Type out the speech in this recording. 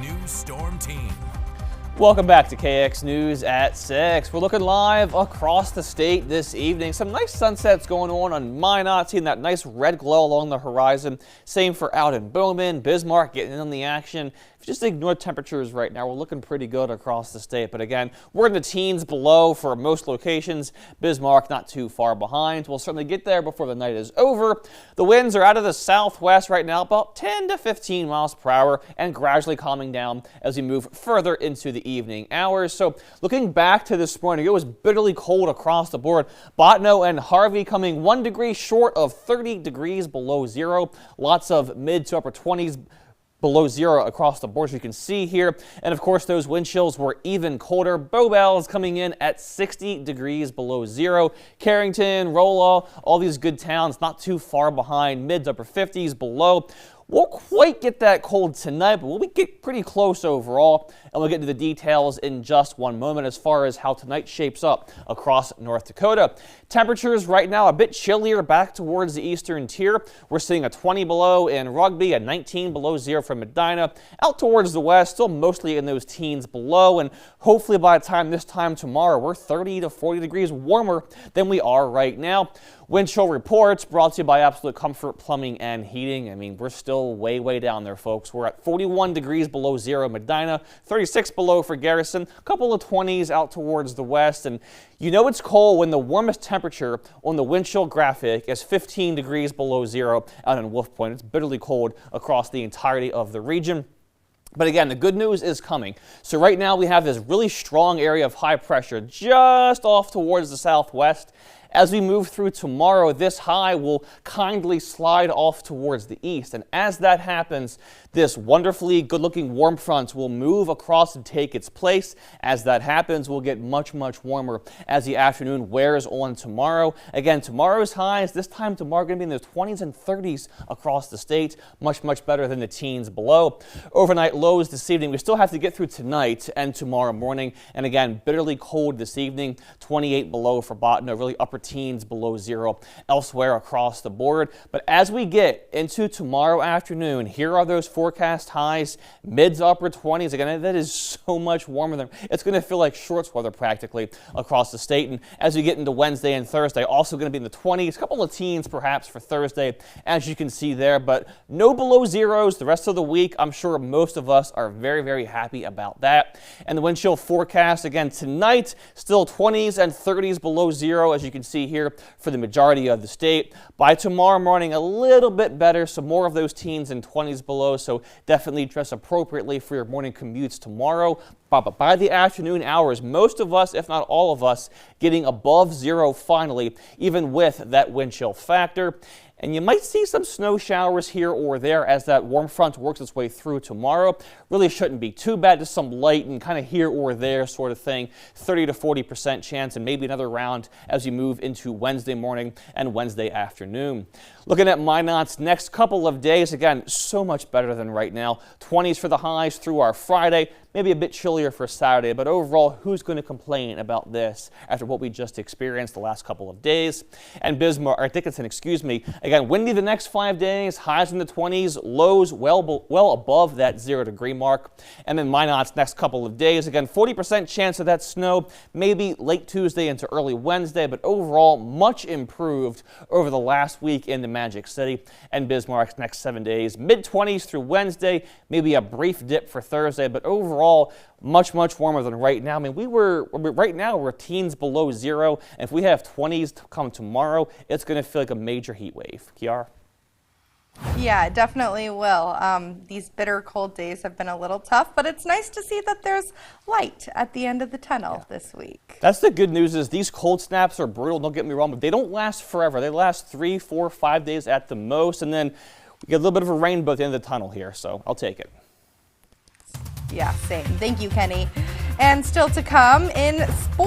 News Storm Team. Welcome back to KX News at 6. We're looking live across the state this evening. Some nice sunsets going on Minot, seeing that nice red glow along the horizon. Same for out in Bowman, Bismarck getting in on the action. If you just ignore temperatures right now, we're looking pretty good across the state. But again, we're in the teens below for most locations. Bismarck not too far behind. We'll certainly get there before the night is over. The winds are out of the southwest right now, about 10 to 15 miles per hour, and gradually calming down as we move further into the evening hours. So looking back to this morning, it was bitterly cold across the board. Botno and Harvey coming 1 degree short of 30 degrees below zero. Lots of mid to upper 20s below zero across the board, as you can see here. And of course, those wind chills were even colder. Bowbell is coming in at 60 degrees below zero. Carrington, Rolla, all these good towns not too far behind, mid to upper 50s below. Won't quite get that cold tonight, but we'll get pretty close overall. And we'll get into the details in just one moment as far as how tonight shapes up across North Dakota. Temperatures right now a bit chillier back towards the eastern tier. We're seeing a 20 below in Rugby, a 19 below zero for Medina. Out towards the west, still mostly in those teens below. And hopefully by the time this time tomorrow, we're 30 to 40 degrees warmer than we are right now. Wind chill reports brought to you by Absolute Comfort Plumbing and Heating. I mean, we're still way down there, folks. We're at 41 degrees below zero Medina, 36 below for Garrison, a couple of 20s out towards the west. And you know it's cold when the warmest temperature on the wind chill graphic is 15 degrees below zero out in Wolf Point. It's bitterly cold across the entirety of the region. But again, the good news is coming. So right now we have this really strong area of high pressure just off towards the southwest. As we move through tomorrow, this high will kindly slide off towards the east. And as that happens, this wonderfully good-looking warm front will move across and take its place. As that happens, we'll get much warmer as the afternoon wears on tomorrow. Again, tomorrow's highs, this time tomorrow, going to be in the 20s and 30s across the state. Much better than the teens below. Overnight lows this evening. We still have to get through tonight and tomorrow morning. And again, bitterly cold this evening. 28 below for Botno, really upper teens below zero elsewhere across the board. But as we get into tomorrow afternoon, here are those forecast highs, mid to upper 20s. Again, that is so much warmer than it's going to feel like shorts weather practically across the state. And as we get into Wednesday and Thursday, also going to be in the 20s, a couple of teens perhaps for Thursday, as you can see there, but no below zeros the rest of the week. I'm sure most of us are very happy about that. And the wind chill forecast again tonight, still 20s and 30s below zero, as you can see here for the majority of the state. By tomorrow morning, a little bit better, so more of those teens and 20s below, so definitely dress appropriately for your morning commutes tomorrow. But by the afternoon hours, most of us, if not all of us, getting above zero finally, even with that wind chill factor. And you might see some snow showers here or there as that warm front works its way through tomorrow. Really shouldn't be too bad, just some light and kind of here or there sort of thing. 30 to 40% chance, and maybe another round as you move into Wednesday morning and Wednesday afternoon. Looking at Minot's next couple of days, again, so much better than right now. 20s for the highs through our Friday. Maybe a bit chillier for Saturday, but overall, who's going to complain about this after what we just experienced the last couple of days? And Dickinson, again, windy the next 5 days, highs in the 20s, lows well above that 0 degree mark. And then Minot's next couple of days, again, 40% chance of that snow, maybe late Tuesday into early Wednesday, but overall, much improved over the last week in the Magic City. And Bismarck's next 7 days, mid-20s through Wednesday, maybe a brief dip for Thursday, but overall, much warmer than right now. I mean, right now we're teens below zero, and if we have 20s to come tomorrow, it's going to feel like a major heat wave. Kiara? Yeah, it definitely will. These bitter cold days have been a little tough, but it's nice to see that there's light at the end of the tunnel this week. That's the good news, is these cold snaps are brutal, don't get me wrong, but they don't last forever. They last 3, 4, 5 days at the most, and then we get a little bit of a rainbow at the end of the tunnel here, so I'll take it. Yeah, same. Thank you, Kenny. And still to come in sports.